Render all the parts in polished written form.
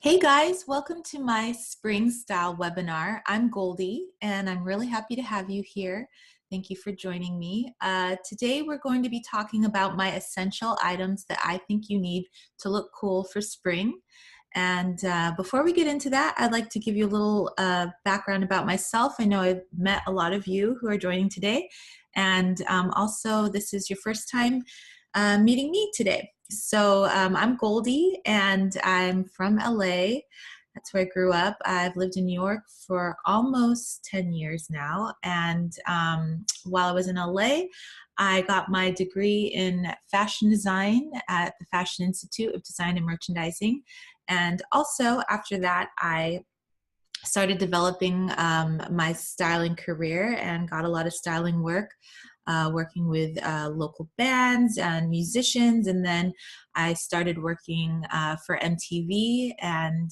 Hey guys, welcome to my spring style webinar. I'm Goldie and I'm really happy to have you here. Thank you for joining me. Today we're going to be talking about my essential items that I think you need to look cool for spring. And before we get into that, I'd like to give you a little background about myself. I know I've met a lot of you who are joining today. And also this is your first time meeting me today. So I'm Goldie and I'm from LA. That's where I grew up. I've lived in New York for almost 10 years now. And while I was in LA, I got my degree in fashion design at the Fashion Institute of Design and Merchandising. And also after that, I started developing my styling career and got a lot of styling work, working with local bands and musicians. And then I started working for MTV and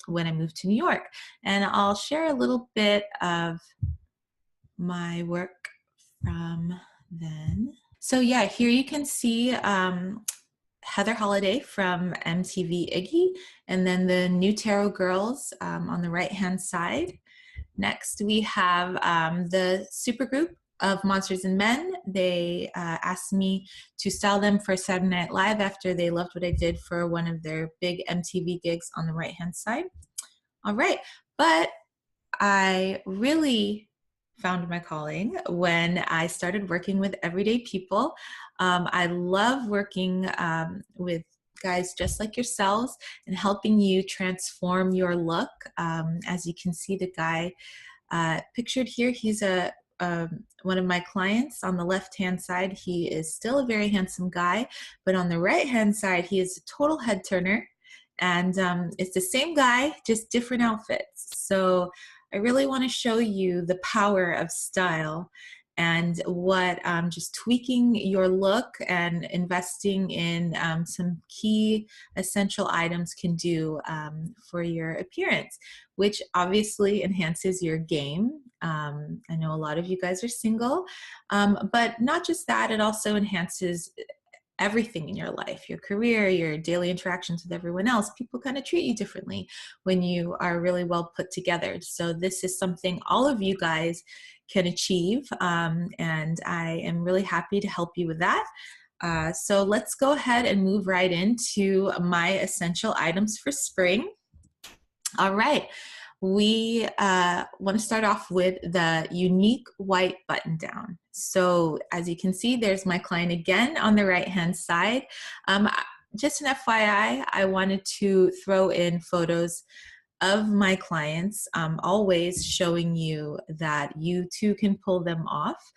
when I moved to New York. And I'll share a little bit of my work from then. So yeah, here you can see Heather Holiday from MTV Iggy, and then the New Tarot Girls on the right-hand side. Next, we have the supergroup of Monsters and Men. They asked me to style them for Saturday Night Live after they loved what I did for one of their big MTV gigs on the right-hand side. All right, but I really found my calling when I started working with everyday people. I love working with guys just like yourselves and helping you transform your look. As you can see, the guy pictured here, he's one of my clients. On the left-hand side, he is still a very handsome guy, but on the right-hand side, he is a total head turner. And it's the same guy, just different outfits. So I really want to show you the power of style and what just tweaking your look and investing in some key essential items can do for your appearance, which obviously enhances your game. I know a lot of you guys are single, but not just that, it also enhances everything in your life, your career, your daily interactions with everyone else. People kind of treat you differently when you are really well put together. So this is something all of you guys can achieve, and I am really happy to help you with that. So let's go ahead and move right into my essential items for spring. All right. We want to start off with the unique white button down. So as you can see, there's my client again on the right-hand side. Just an FYI, I wanted to throw in photos of my clients, always showing you that you too can pull them off.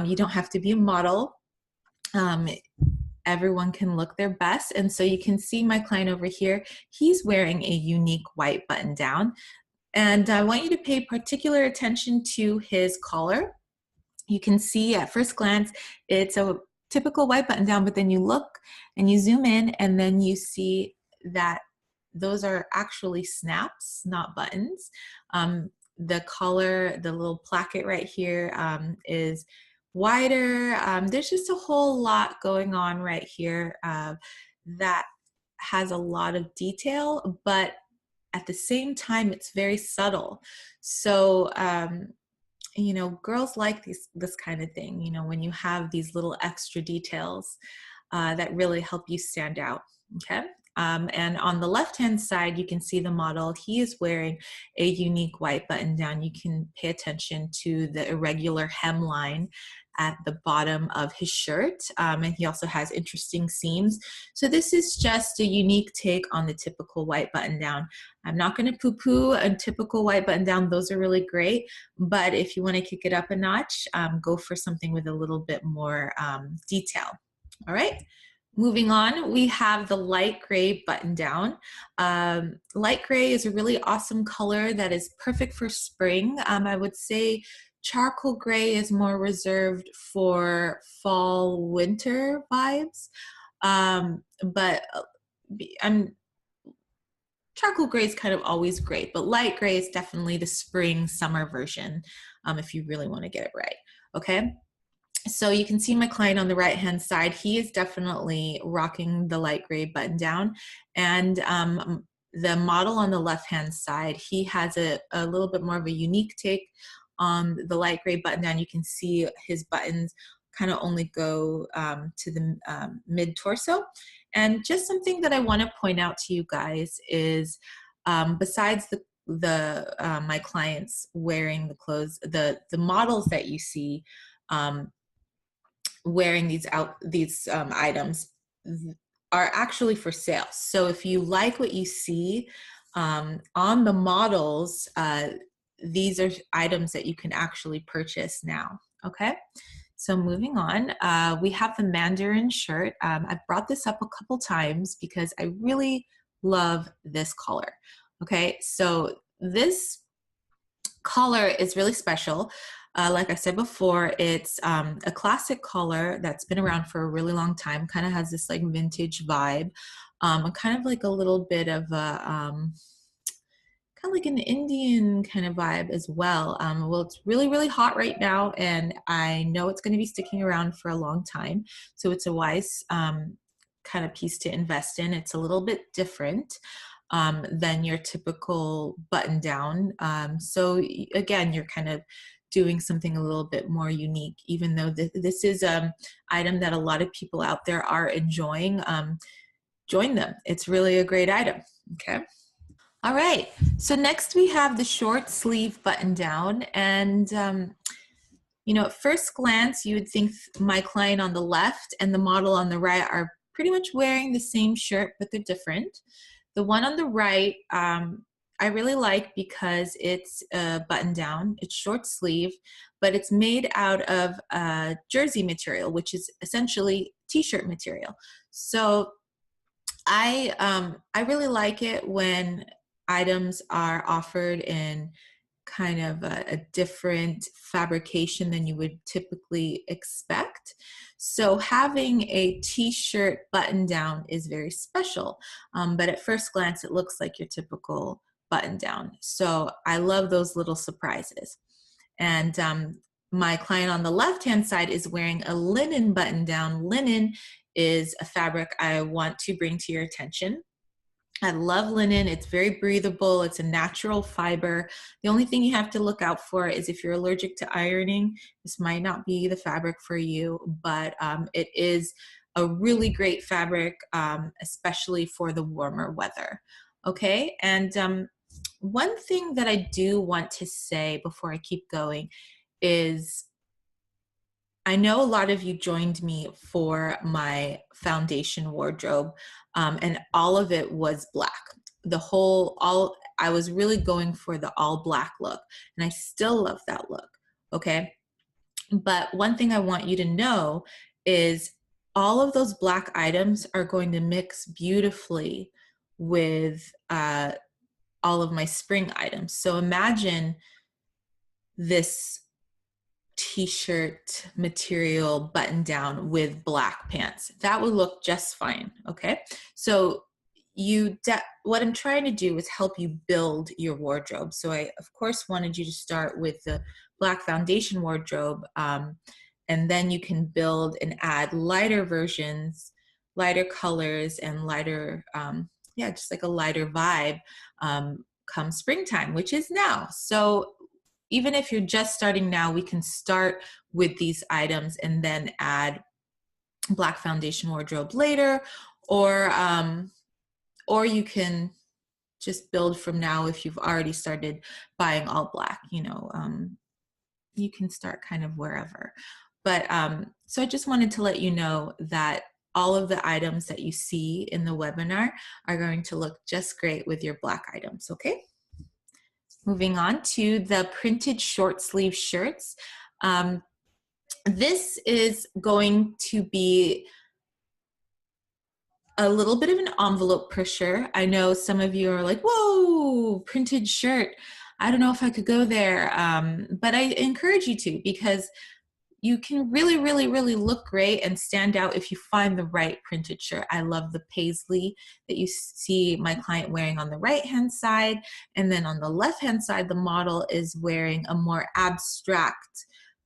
You don't have to be a model. Everyone can look their best. And so you can see my client over here, he's wearing a unique white button down. And I want you to pay particular attention to his collar. You can see at first glance, it's a typical white button down, but then you look and you zoom in and then you see that those are actually snaps, not buttons. The collar, the little placket right here is wider. There's just a whole lot going on right here that has a lot of detail, but at the same time, it's very subtle. So, you know, girls like this kind of thing, you know, when you have these little extra details that really help you stand out, okay? And on the left-hand side, you can see the model. He is wearing a unique white button down. You can pay attention to the irregular hemline at the bottom of his shirt. And he also has interesting seams. So this is just a unique take on the typical white button down. I'm not going to poo-poo a typical white button down. Those are really great. But if you want to kick it up a notch, go for something with a little bit more detail. All right. Moving on, we have the light gray button down. Light gray is a really awesome color that is perfect for spring. I would say charcoal gray is more reserved for fall, winter vibes. But charcoal gray is kind of always great, but light gray is definitely the spring, summer version if you really want to get it right, okay? So you can see my client on the right-hand side. He is definitely rocking the light gray button down. And the model on the left-hand side, he has a little bit more of a unique take on the light gray button down. You can see his buttons kind of only go to the mid-torso. And just something that I want to point out to you guys is besides my clients wearing the clothes, the models that you see wearing these items are actually for sale. So if you like what you see on the models, these are items that you can actually purchase now. Okay. So moving on, we have the Mandarin shirt. I've brought this up a couple times because I really love this color. Okay, so this color is really special. Like I said before, it's a classic color that's been around for a really long time, kind of has this like vintage vibe, and kind of like a little bit of a, kind of like an Indian kind of vibe as well. Well, it's really, really hot right now, and I know it's going to be sticking around for a long time. So it's a wise kind of piece to invest in. It's a little bit different than your typical button down. So again, you're kind of doing something a little bit more unique, even though this is an item that a lot of people out there are enjoying. Join them. It's really a great item. Okay. All right, so next we have the short sleeve button down, and you know, at first glance, you would think my client on the left and the model on the right are pretty much wearing the same shirt, but they're different. The one on the right, I really like because it's a button down, it's short sleeve, but it's made out of jersey material, which is essentially t-shirt material. So I really like it when items are offered in kind of a different fabrication than you would typically expect. So having a t-shirt button down is very special, but at first glance it looks like your typical button down. So I love those little surprises. And my client on the left-hand side is wearing a linen button down. Linen is a fabric I want to bring to your attention. I love linen. It's very breathable. It's a natural fiber. The only thing you have to look out for is if you're allergic to ironing, this might not be the fabric for you, but it is a really great fabric, especially for the warmer weather. Okay, and one thing that I do want to say before I keep going is I know a lot of you joined me for my foundation wardrobe, and all of it was black. I was really going for the all black look, and I still love that look, okay? But one thing I want you to know is all of those black items are going to mix beautifully with all of my spring items. So imagine this t-shirt material button down with black pants. That would look just fine, okay? So what I'm trying to do is help you build your wardrobe. So I, of course, wanted you to start with the black foundation wardrobe, and then you can build and add lighter versions, lighter colors, and lighter, yeah, just like a lighter vibe come springtime, which is now. So even if you're just starting now, we can start with these items and then add black foundation wardrobe later, or you can just build from now if you've already started buying all black. You know, you can start kind of wherever. But so I just wanted to let you know that all of the items that you see in the webinar are going to look just great with your black items, okay? Moving on to the printed short sleeve shirts. This is going to be a little bit of an envelope pusher. I know some of you are like, whoa, printed shirt. I don't know if I could go there, but I encourage you to, because you can really, really, really look great and stand out if you find the right printed shirt. I love the paisley that you see my client wearing on the right-hand side. And then on the left-hand side, the model is wearing a more abstract,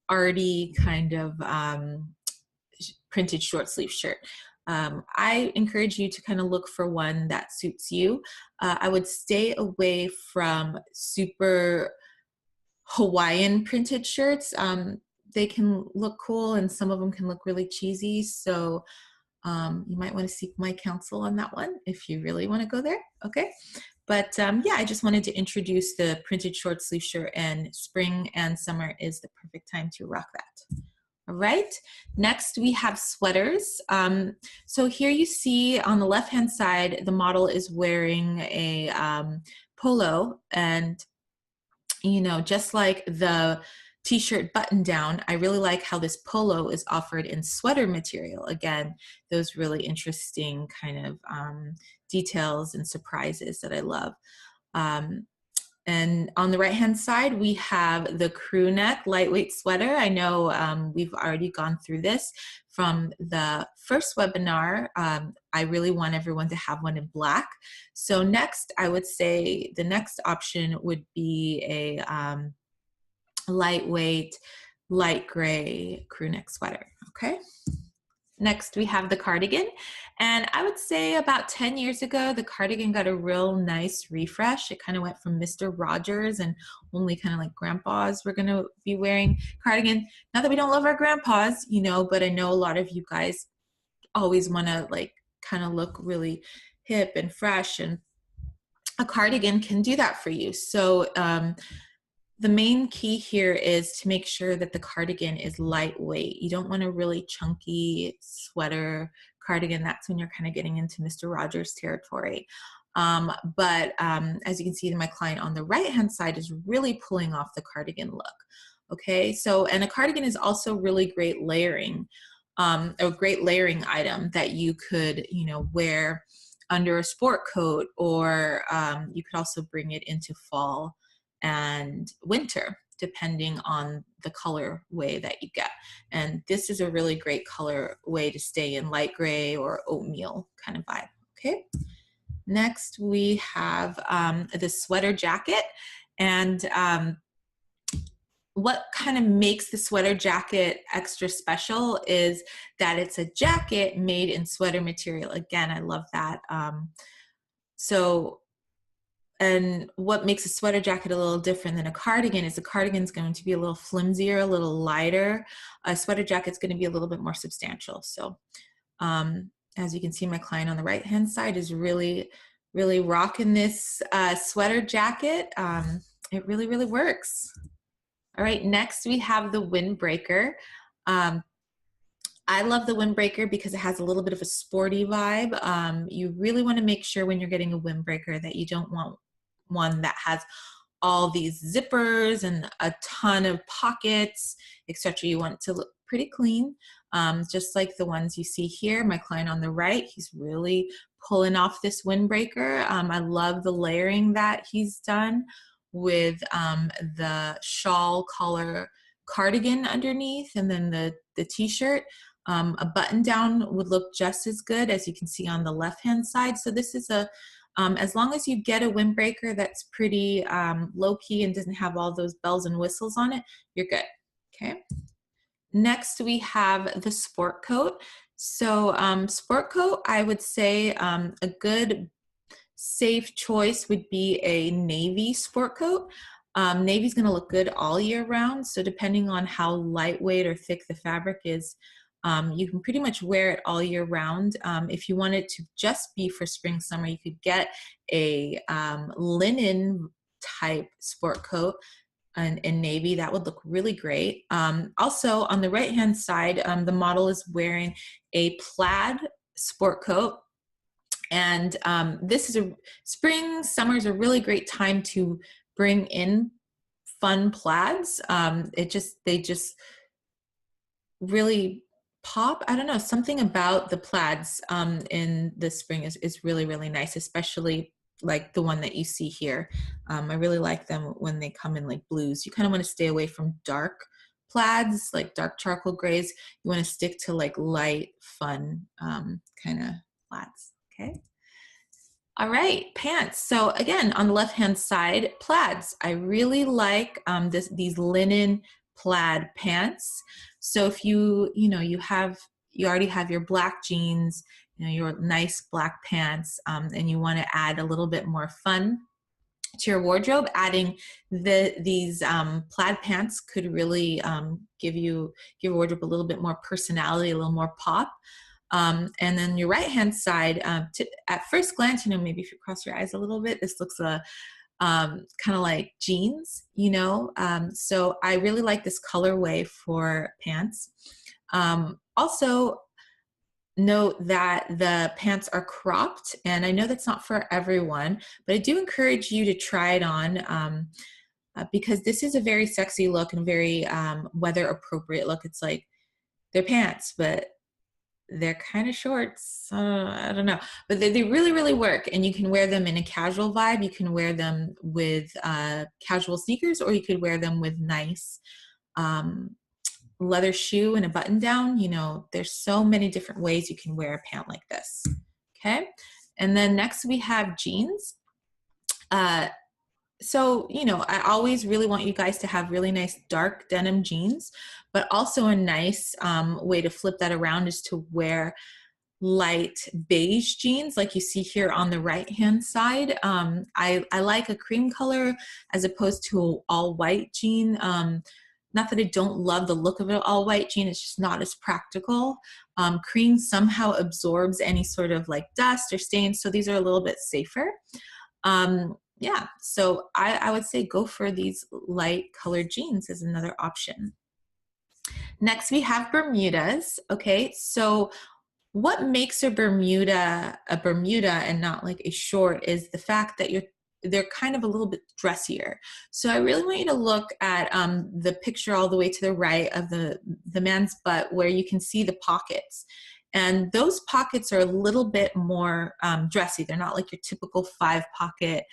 arty kind of printed short sleeve shirt. I encourage you to kind of look for one that suits you. I would stay away from super Hawaiian printed shirts. They can look cool and some of them can look really cheesy. So you might want to seek my counsel on that one if you really want to go there. Okay. But yeah, I just wanted to introduce the printed short sleeve shirt, and spring and summer is the perfect time to rock that. All right, next we have sweaters. So here you see on the left-hand side, the model is wearing a polo, and you know, just like the t-shirt button down, I really like how this polo is offered in sweater material. Again, those really interesting kind of details and surprises that I love. And on the right-hand side, we have the crew neck lightweight sweater. I know we've already gone through this from the first webinar. I really want everyone to have one in black. So next, I would say the next option would be a lightweight, light gray crew neck sweater, okay? Next, we have the cardigan. And I would say about 10 years ago, the cardigan got a real nice refresh. It kind of went from Mr. Rogers and only kind of like grandpas were gonna be wearing cardigan. Not that we don't love our grandpas, you know, but I know a lot of you guys always wanna like kind of look really hip and fresh, and a cardigan can do that for you. So the main key here is to make sure that the cardigan is lightweight. You don't want a really chunky sweater cardigan. That's when you're kind of getting into Mr. Rogers territory. But as you can see, my client on the right-hand side is really pulling off the cardigan look. Okay, so, and a cardigan is also really great layering, a great layering item that you could, you know, wear under a sport coat, or you could also bring it into fall and winter, depending on the color way that you get. And this is a really great color way to stay in light gray or oatmeal kind of vibe. Okay. Next, we have the sweater jacket. And what kind of makes the sweater jacket extra special is that it's a jacket made in sweater material. Again, I love that. And what makes a sweater jacket a little different than a cardigan is a cardigan is going to be a little flimsier, a little lighter. A sweater jacket is going to be a little bit more substantial. So as you can see, my client on the right-hand side is really, really rocking this sweater jacket. It really, really works. All right, next we have the windbreaker. I love the windbreaker because it has a little bit of a sporty vibe. You really want to make sure when you're getting a windbreaker that you don't want one that has all these zippers and a ton of pockets, etc. You want it to look pretty clean, just like the ones you see here. My client on the right, he's really pulling off this windbreaker. I love the layering that he's done with the shawl collar cardigan underneath, and then the t-shirt. A button down would look just as good, as you can see on the left-hand side. So this is a, as long as you get a windbreaker that's pretty low-key and doesn't have all those bells and whistles on it, you're good, okay? Next, we have the sport coat. So sport coat, I would say a good safe choice would be a navy sport coat. Navy's gonna look good all year round. So depending on how lightweight or thick the fabric is, you can pretty much wear it all year round. If you want it to just be for spring, summer, you could get a linen type sport coat in navy. That would look really great. Also on the right hand side, the model is wearing a plaid sport coat. And this is spring, summer is a really great time to bring in fun plaids. They just really pop. I don't know, something about the plaids in the spring is really, really nice, especially like the one that you see here. I really like them when they come in like blues. You kind of want to stay away from dark plaids, like dark charcoal grays. You want to stick to like light, fun kind of plaids, okay? All right, pants. So again, on the left-hand side, plaids. I really like these linen plaid pants. So if you you already have your black jeans, you know, your nice black pants, and you want to add a little bit more fun to your wardrobe, adding these plaid pants could really give your wardrobe a little bit more personality, a little more pop. And then your right hand side, at first glance, you know, maybe if you cross your eyes a little bit, this looks kind of like jeans, you know. So I really like this colorway for pants. Also, note that the pants are cropped, and I know that's not for everyone, but I do encourage you to try it on because this is a very sexy look and very weather appropriate look. It's like they're pants, but they're kind of shorts. I don't know, but they really, really work, and you can wear them in a casual vibe. You can wear them with casual sneakers, or you could wear them with nice leather shoe and a button down. You know, there's so many different ways you can wear a pant like this. Okay. And then next we have jeans. So, you know, I always really want you guys to have really nice dark denim jeans, but also a nice way to flip that around is to wear light beige jeans like you see here on the right hand side. I like a cream color as opposed to all white jean. Not that I don't love the look of an all white jean, it's just not as practical. Cream somehow absorbs any sort of like dust or stains, so these are a little bit safer. Yeah, so I would say go for these light colored jeans as another option. Next we have Bermudas. Okay, so what makes a Bermuda and not like a short is the fact that they're kind of a little bit dressier. So I really want you to look at the picture all the way to the right of the man's butt, where you can see the pockets. And those pockets are a little bit more dressy. They're not like your typical 5-pocket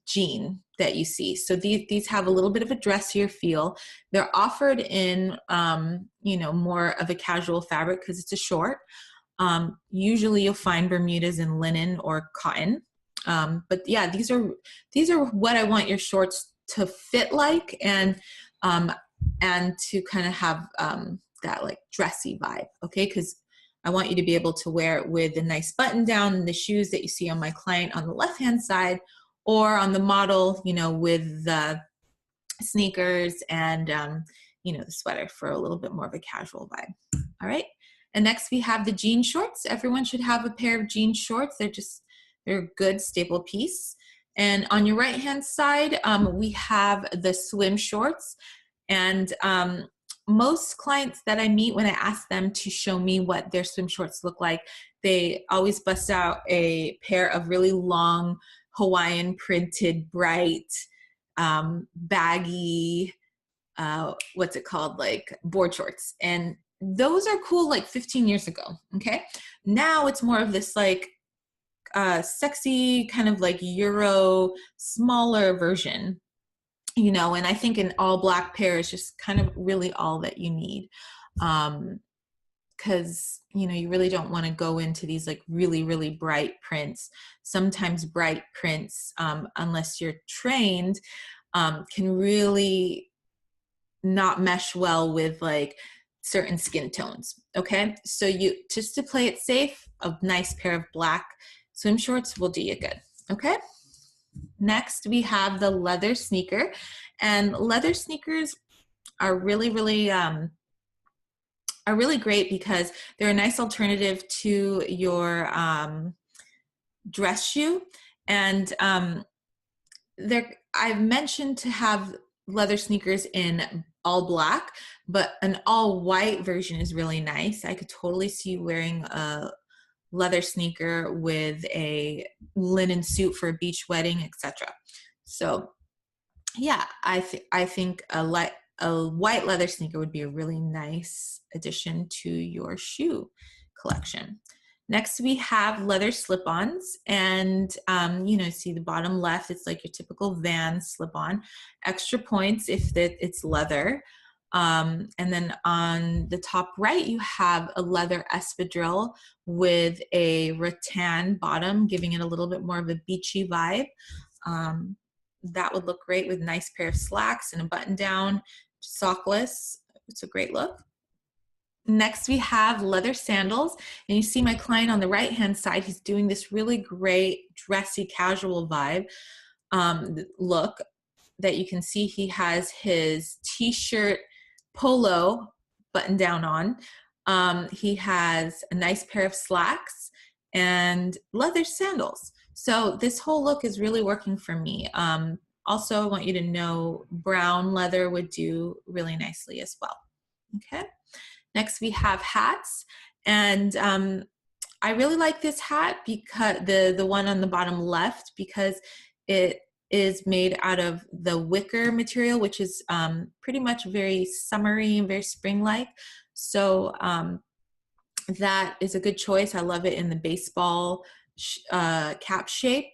jean that you see. So these have a little bit of a dressier feel. They're offered in, you know, more of a casual fabric because it's a short. Usually you'll find Bermudas in linen or cotton. But yeah, these are what I want your shorts to fit like, and to kind of have that like dressy vibe, okay? Because I want you to be able to wear it with a nice button down and the shoes that you see on my client on the left-hand side, or on the model, you know, with the sneakers and, you know, the sweater for a little bit more of a casual vibe. All right. And next we have the jean shorts. Everyone should have a pair of jean shorts. They're a good staple piece. And on your right-hand side, we have the swim shorts. And most clients that I meet, when I ask them to show me what their swim shorts look like, they always bust out a pair of really long Hawaiian printed, bright, baggy, what's it called, like board shorts. And those are cool like 15 years ago, okay? Now it's more of this like sexy kind of like Euro smaller version, you know, and I think an all black pair is just kind of really all that you need. Because, you know, you really don't want to go into these like really, really bright prints. Sometimes bright prints, unless you're trained, can really not mesh well with like certain skin tones. Okay, so just to play it safe, a nice pair of black swim shorts will do you good. Okay, next we have the leather sneaker, and leather sneakers are really, really great because they're a nice alternative to your dress shoe. And I've mentioned to have leather sneakers in all black, but an all white version is really nice. I could totally see you wearing a leather sneaker with a linen suit for a beach wedding, etc. So yeah, I think a white leather sneaker would be a really nice addition to your shoe collection. Next, we have leather slip-ons, and you know, see the bottom left, it's like your typical Van slip-on. Extra points if it's leather. And then on the top right, you have a leather espadrille with a rattan bottom, giving it a little bit more of a beachy vibe. That would look great with a nice pair of slacks and a button down, sockless. It's a great look. Next, we have leather sandals, and you see my client on the right-hand side. He's doing this really great dressy casual vibe look that you can see. He has his t-shirt polo button down on. He has a nice pair of slacks and leather sandals. So this whole look is really working for me. Also, I want you to know brown leather would do really nicely as well. Okay. Next, we have hats, and I really like this hat, because the one on the bottom left, because it is made out of the wicker material, which is pretty much very summery and very spring-like. So that is a good choice. I love it in the baseball cap shape.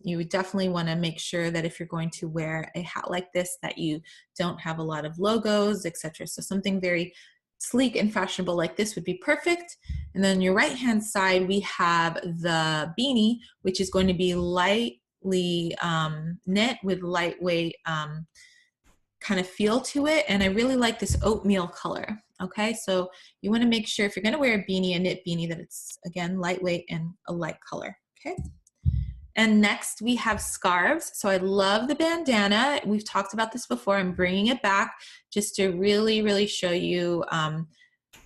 You would definitely want to make sure that if you're going to wear a hat like this, that you don't have a lot of logos, etc. So something very sleek and fashionable like this would be perfect. And then your right hand side, we have the beanie, which is going to be lightly knit with lightweight kind of feel to it. And I really like this oatmeal color. Okay, so you want to make sure if you're going to wear a beanie, a knit beanie, that it's again lightweight and a light color. Okay. And next we have scarves. So I love the bandana. We've talked about this before. I'm bringing it back just to really, really show you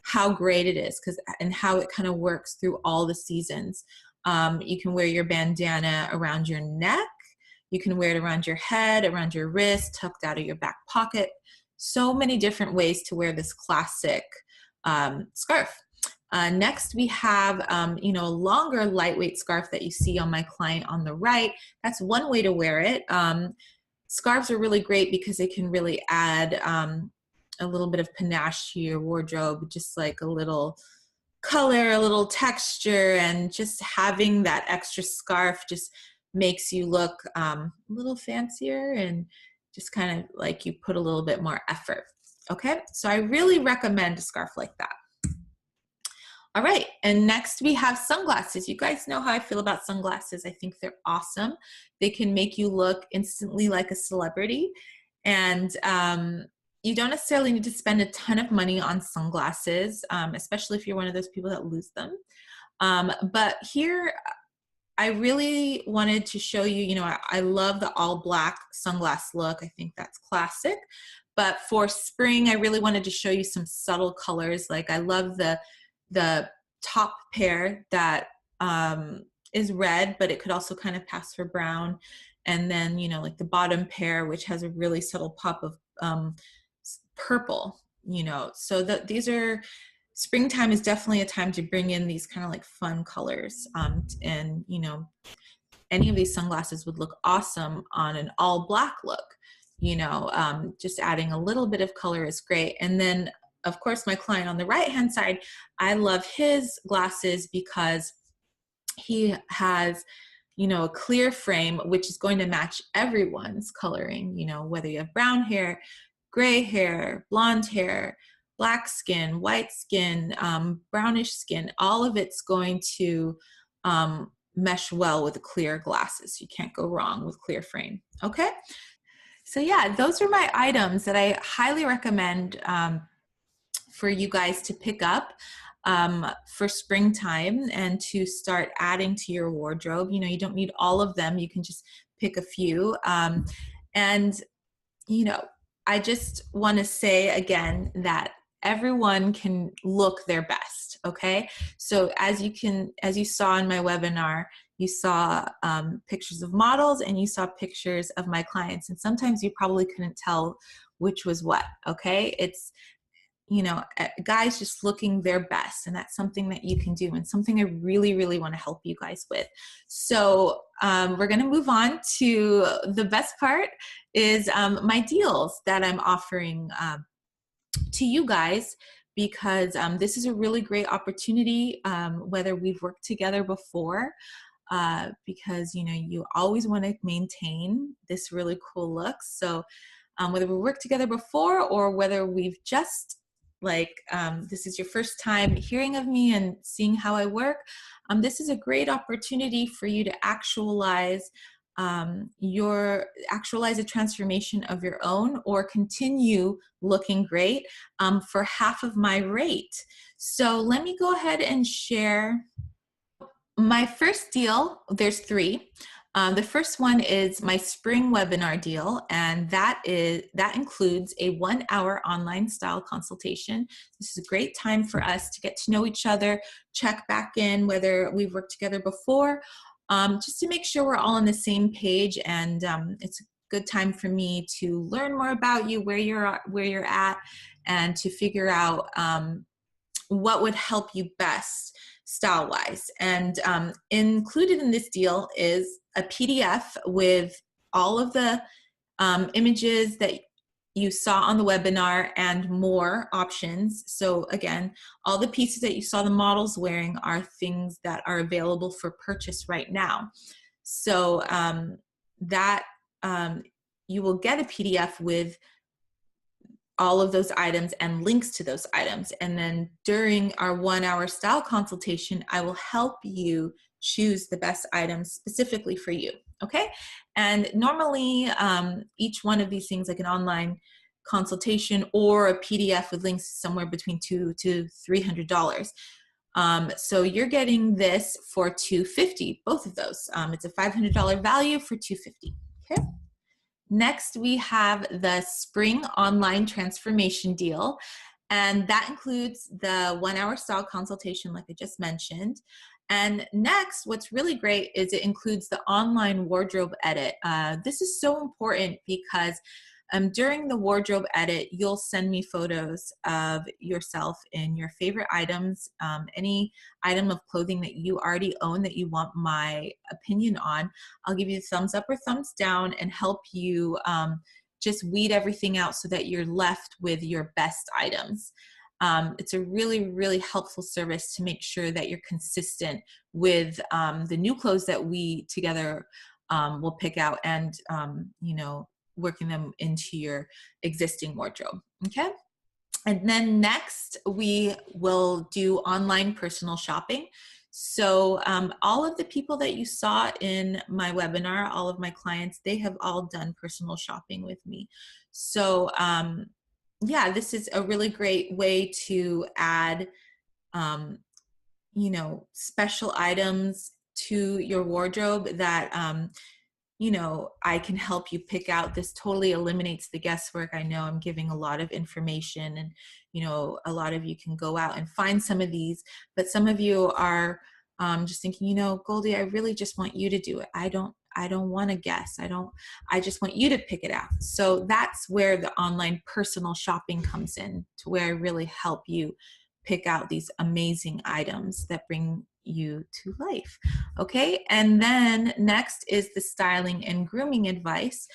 how great it is, and how it kind of works through all the seasons. You can wear your bandana around your neck. You can wear it around your head, around your wrist, tucked out of your back pocket. So many different ways to wear this classic scarf. Next, we have, a longer lightweight scarf that you see on my client on the right. That's one way to wear it. Scarves are really great because they can really add a little bit of panache to your wardrobe, just like a little color, a little texture, and just having that extra scarf just makes you look a little fancier and just kind of like you put a little bit more effort. Okay, so I really recommend a scarf like that. All right, and next we have sunglasses. You guys know how I feel about sunglasses. I think they're awesome. They can make you look instantly like a celebrity, and you don't necessarily need to spend a ton of money on sunglasses, especially if you're one of those people that lose them. But here, I really wanted to show you, I love the all black sunglass look. I think that's classic. But for spring, I really wanted to show you some subtle colors. Like I love the top pair that is red, but it could also kind of pass for brown. And then, like the bottom pair, which has a really subtle pop of purple, so these are, springtime is definitely a time to bring in these kind of like fun colors. And, any of these sunglasses would look awesome on an all black look, just adding a little bit of color is great. And then of course, my client on the right-hand side, I love his glasses because he has, a clear frame, which is going to match everyone's coloring, whether you have brown hair, gray hair, blonde hair, black skin, white skin, brownish skin, all of it's going to mesh well with the clear glasses. You can't go wrong with clear frame. Okay. So yeah, those are my items that I highly recommend for you guys to pick up for springtime and to start adding to your wardrobe. You don't need all of them. You can just pick a few. And, I just want to say again that everyone can look their best. Okay. So as you saw in my webinar, you saw pictures of models and you saw pictures of my clients. And sometimes you probably couldn't tell which was what. Okay. It's, guys just looking their best, and that's something that you can do and something I really, really want to help you guys with. So we're going to move on to the best part is my deals that I'm offering to you guys, because this is a really great opportunity, whether we've worked together before, because you always want to maintain this really cool look. So whether we worked together before or whether we've just this is your first time hearing of me and seeing how I work, this is a great opportunity for you to actualize your actualize a transformation of your own or continue looking great for half of my rate. So let me go ahead and share my first deal. There's three. The first one is my spring webinar deal, and that includes a 1-hour online style consultation. This is a great time for us to get to know each other, check back in whether we've worked together before, just to make sure we're all on the same page. And it's a good time for me to learn more about you, where you're at, and to figure out what would help you best style-wise. And included in this deal is a PDF with all of the images that you saw on the webinar and more options. So again, all the pieces that you saw the models wearing are things that are available for purchase right now. So you will get a PDF with all of those items and links to those items. And then during our 1-hour style consultation, I will help you choose the best items specifically for you, okay? And normally each one of these things, like an online consultation or a PDF with links, somewhere between $200 to $300. So you're getting this for $250, both of those. It's a $500 value for $250, okay? Next, we have the spring online transformation deal, and that includes the 1-hour style consultation like I just mentioned. And next, what's really great is it includes the online wardrobe edit. This is so important because during the wardrobe edit, you'll send me photos of yourself in your favorite items, any item of clothing that you already own that you want my opinion on. I'll give you a thumbs up or thumbs down and help you just weed everything out so that you're left with your best items. It's a really, really helpful service to make sure that you're consistent with the new clothes that we together will pick out and, you know, working them into your existing wardrobe, okay? And then next, we will do online personal shopping. So all of the people that you saw in my webinar, all of my clients, they have all done personal shopping with me. So yeah, this is a really great way to add, you know, special items to your wardrobe that, you know, I can help you pick out. This totally eliminates the guesswork. I know I'm giving a lot of information, and, you know, a lot of you can go out and find some of these, but some of you are just thinking, you know, Goldie, I really just want you to do it. I don't want to guess. I just want you to pick it out. So that's where the online personal shopping comes in, to where I really help you pick out these amazing items that bring you to life. Okay, and then next is the styling and grooming advice,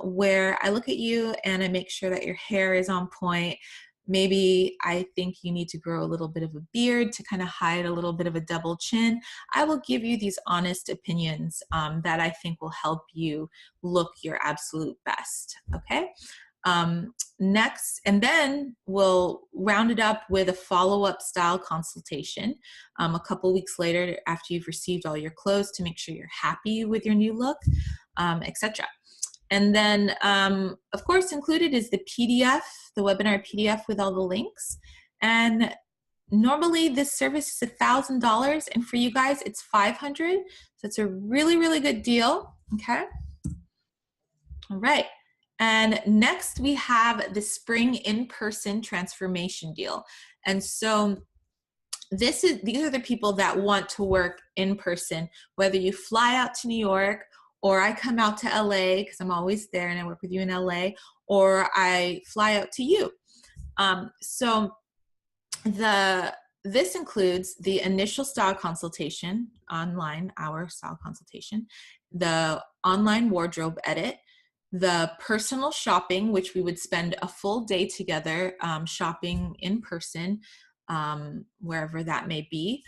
where I look at you and I make sure that your hair is on point. Maybe I think you need to grow a little bit of a beard to kind of hide a little bit of a double chin. I will give you these honest opinions that I think will help you look your absolute best, okay? Next, and then we'll round it up with a follow-up style consultation a couple weeks later after you've received all your clothes to make sure you're happy with your new look, etc. And then, of course, included is the PDF, the webinar PDF with all the links. And normally this service is $1,000, and for you guys, it's $500. So it's a really, really good deal, okay? All right. And next we have the spring in-person transformation deal. And so these are the people that want to work in person, whether you fly out to New York, or I come out to LA because I'm always there and I work with you in LA, or I fly out to you. So this includes the initial style consultation, online, our style consultation, the online wardrobe edit, the personal shopping, which we would spend a full day together shopping in person, wherever that may be.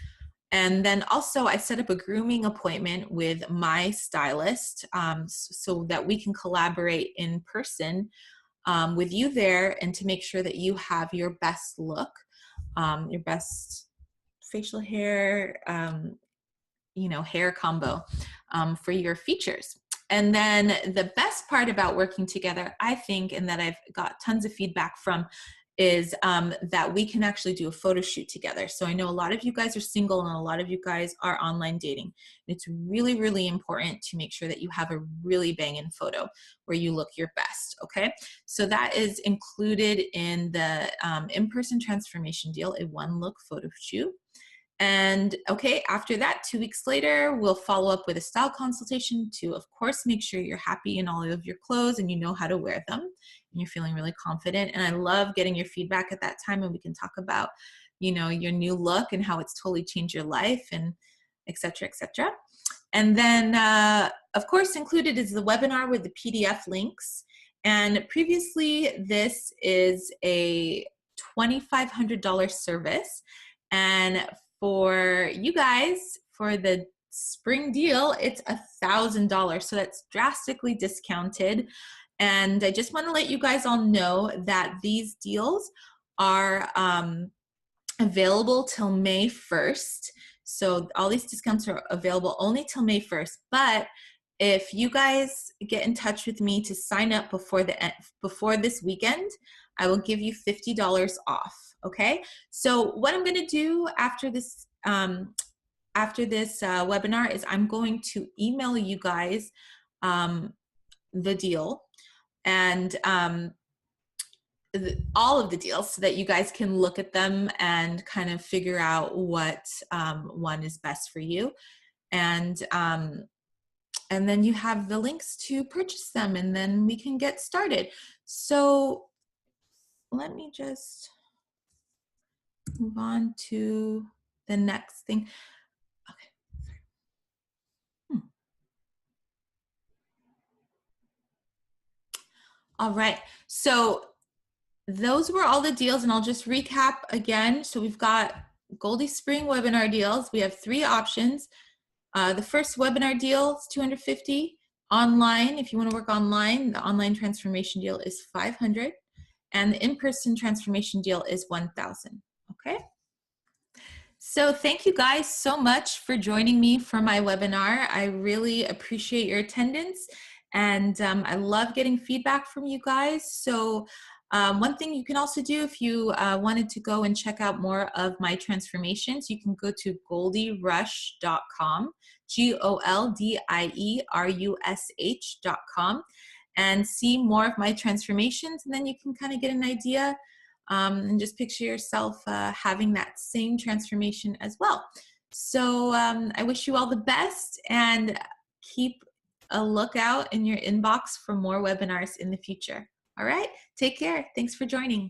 And then also I set up a grooming appointment with my stylist so that we can collaborate in person with you there, and to make sure that you have your best look, your best facial hair, you know, hair combo for your features. And then the best part about working together, I think, and that I've got tons of feedback from, is that we can actually do a photo shoot together. So I know a lot of you guys are single and a lot of you guys are online dating. It's really, really important to make sure that you have a really banging photo where you look your best, okay? So that is included in the in-person transformation deal, a one-look photo shoot. And okay, after that, 2 weeks later, we'll follow up with a style consultation to, of course, make sure you're happy in all of your clothes and you know how to wear them and you're feeling really confident. And I love getting your feedback at that time, and we can talk about, you know, your new look and how it's totally changed your life, and et cetera, et cetera. And then, of course, included is the webinar with the PDF links. And previously, this is a $2,500 service. And for you guys, for the spring deal, it's $1,000. So that's drastically discounted. And I just want to let you guys all know that these deals are available till May 1st. So all these discounts are available only till May 1st. But if you guys get in touch with me to sign up before this weekend, I will give you $50 off. Okay. So what I'm going to do after this webinar is I'm going to email you guys the deal and all of the deals so that you guys can look at them and kind of figure out what one is best for you. And then you have the links to purchase them, and then we can get started. So let me just move on to the next thing. Okay. All right. So those were all the deals, and I'll just recap again. So we've got Goldie Spring webinar deals. We have 3 options. The first webinar deal is $250. Online, if you want to work online, the online transformation deal is $500, and the in-person transformation deal is $1,000. Okay. So thank you guys so much for joining me for my webinar. I really appreciate your attendance, and I love getting feedback from you guys. So one thing you can also do, if you wanted to go and check out more of my transformations, you can go to goldierush.com, GOLDIERUSH.com, and see more of my transformations, and then you can kind of get an idea and just picture yourself having that same transformation as well. So I wish you all the best, and keep a lookout in your inbox for more webinars in the future. All right, take care. Thanks for joining.